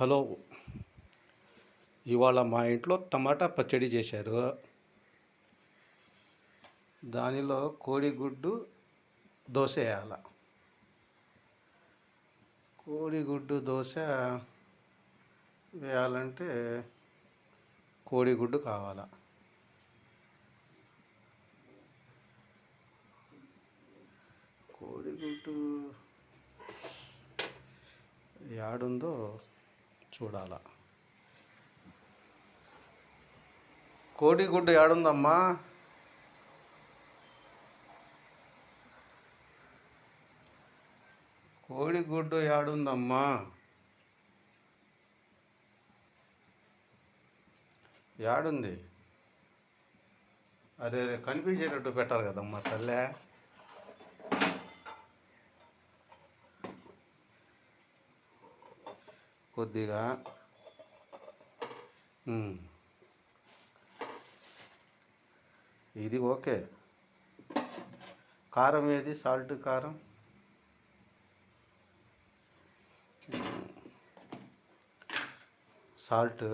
Hello. ఇవాళ మా ఇంట్లో టమాటా పచ్చడి చేశారు. దానిలో కోడిగుడ్డు దోశ వేయాల. కోడిగుడ్డు దోశ వేయాలంటే కోడిగుడ్డు కావాల. కోడిగుడ్డు యాడుందో చూడాల. కోడిగుడ్డు యాడుందమ్మా? కోడిగుడ్డు యాడుందమ్మా? యాడుంది? అరే కనిపించేటట్టు పెట్టాలి కదమ్మా తల్లే. కొద్దిగా ఇది ఓకే. కారం ఏది? సాల్ట్ కారం సాల్ట్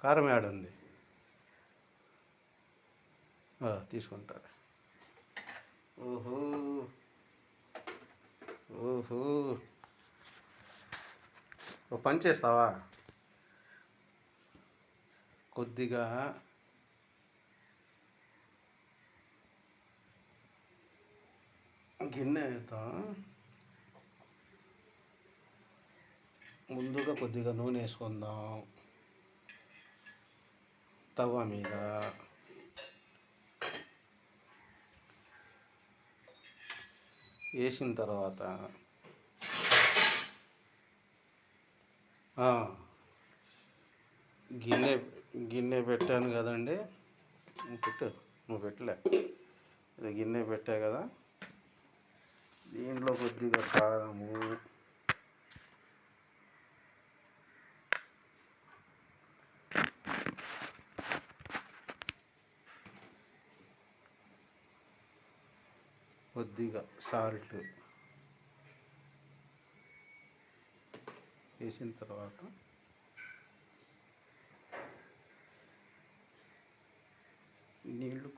కారం యాడుంది? తీసుకుంటారు. ఓహో ఓహో ఓ పని చేస్తావా? కొద్దిగా గిన్నె ముందుగా కొద్దిగా నూనె వేసుకుందాం. తవ్వ మీద వేసిన తర్వాత గిన్నె పెట్టాను కదండి. పెట్టు, నువ్వు పెట్టలే. గిన్నె పెట్టా కదా, దీంట్లో కొద్దిగా కారము, కొద్దిగా సాల్ట్ వేసిన తర్వాత నీళ్ళు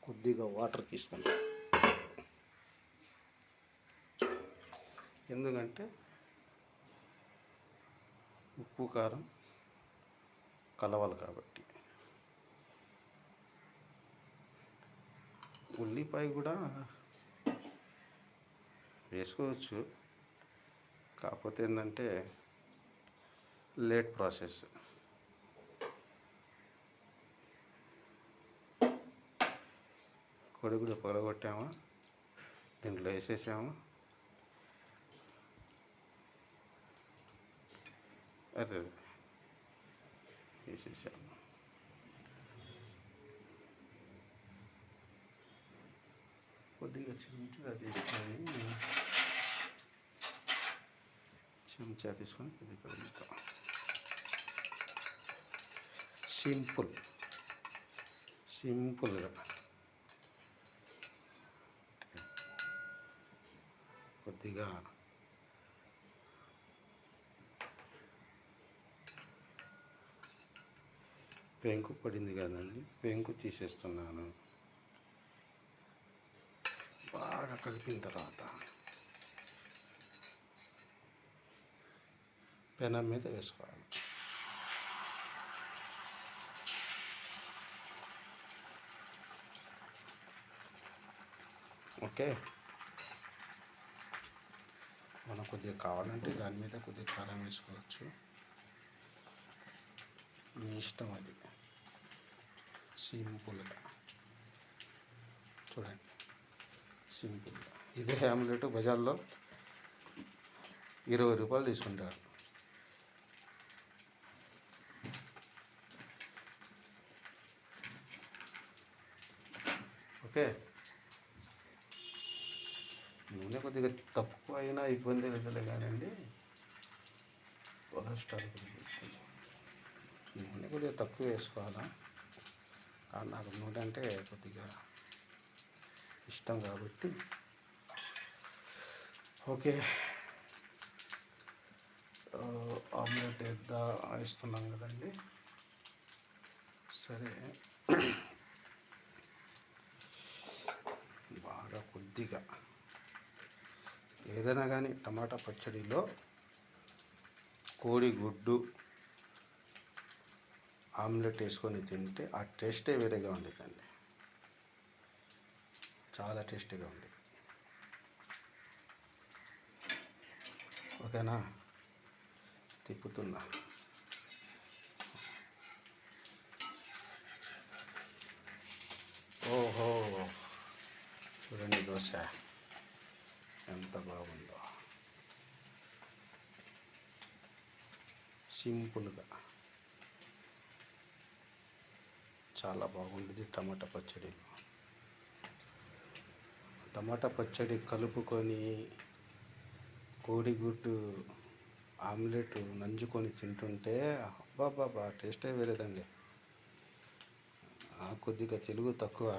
కొద్దిగా వాటర్ తీసుకుంటాం. ఎందుకంటే ఉప్పు కారం కలవాలి కాబట్టి. ఉల్లిపాయ కూడా వేసుకోవచ్చు, కాకపోతే ఏంటంటే లేట్ ప్రాసెస్. కోడిగుడ్డు పగలగొట్టామా, దీంట్లో వేసేసాము. అరే వేసేసాము. కొద్దిగా చెంచా తీసుకొని కొద్దిగా కదులుతాం. సింపుల్గా కొద్దిగా పెంకు పడింది కదండి, పెంకు తీసేస్తున్నాను. బాగా కలిపిన తర్వాత పెనం మీద వేసుకోవాలి. ఓకే, మనం కొద్దిగా కావాలంటే దాని మీద కొద్దిగా కారం వేసుకోవచ్చు, మీ ఇష్టం. అది సింపుల్గా చూడండి, సింపుల్గా. ఇదే ఆమ్లెట్ బజార్లో 20 రూపాయలు తీసుకుంటారు. ఓకే, నూనె కొద్దిగా తక్కువ అయినా ఇబ్బంది లేదులే కానండి. కొలెస్ట్రాల్ నూనె కొద్దిగా తక్కువ వేసుకోవాలా, కానీ నాకు నూనె అంటే కొద్దిగా ఇష్టం కాబట్టి ఓకే. ఆమ్లెట్ ఇస్తున్నాం కదండి. సరే, బాగా కొద్దిగా ఏదైనా కానీ టమాటా పచ్చడిలో కోడిగుడ్డు ఆమ్లెట్ వేసుకొని తింటే ఆ టేస్టే వేరేగా ఉండేదండి. చాలా టేస్టీగా ఉండేది. ఓకేనా? తిప్పుతున్నా. ఓహో, చూడండి దోశ ఎంత బాగుందో. సింపుల్గా చాలా బాగుండేది. టమాటా పచ్చడి కలుపుకొని కోడిగుడ్డు ఆమ్లెట్ నంజుకొని తింటుంటే అబ్బాబాబా టేస్టే వేరేదండి. కొద్దిగా తెలుగు తక్కువ,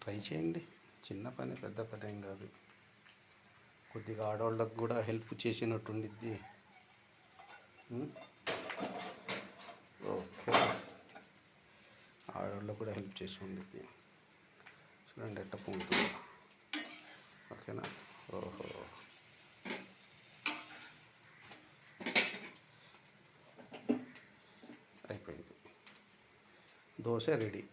ట్రై చేయండి. చిన్న పని, పెద్ద పని ఏం కాదు. కొద్దిగా ఆడవాళ్ళకు కూడా హెల్ప్ చేసినట్టు ఉండిద్ది. ఓకే, ఆడవాళ్ళకు కూడా హెల్ప్ చేసి ఉండిద్ది. చూడండి ఎట్ట పొంగుతుందో. ఓకేనా? ఓహో, అయిపోయింది. దోశ రెడీ.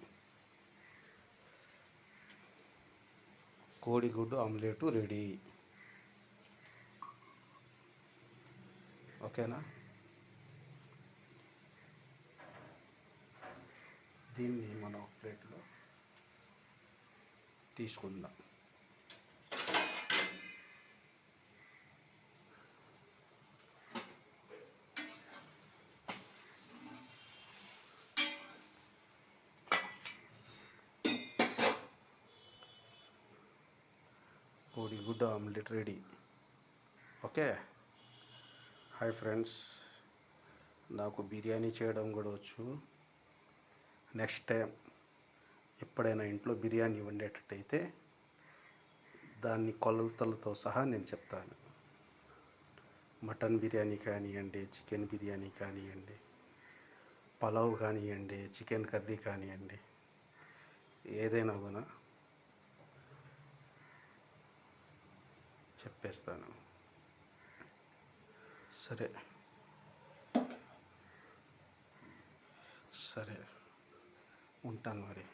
కోడిగుడ్డు ఆమ్లెట్ రెడీ. ఓకేనా? దీన్ని మనం ప్లేట్లో తీసుకుందాం. కోడిగుడ్డు omelette ready. Okay. Hi friends, నాకు బిర్యానీ చేయడం కూడా వచ్చు. నెక్స్ట్ టైం ఎప్పుడైనా ఇంట్లో బిర్యానీ వండేటట్టయితే దాన్ని కొలతలతో సహా నేను చెప్తాను. మటన్ బిర్యానీ కానివ్వండి, చికెన్ బిర్యానీ కానివ్వండి, పలావ్ కానివ్వండి, చికెన్ కర్రీ కానివ్వండి, ఏదైనా కూడా చెప్పేస్తాను. సరే సరే, ఉంటాను మరి.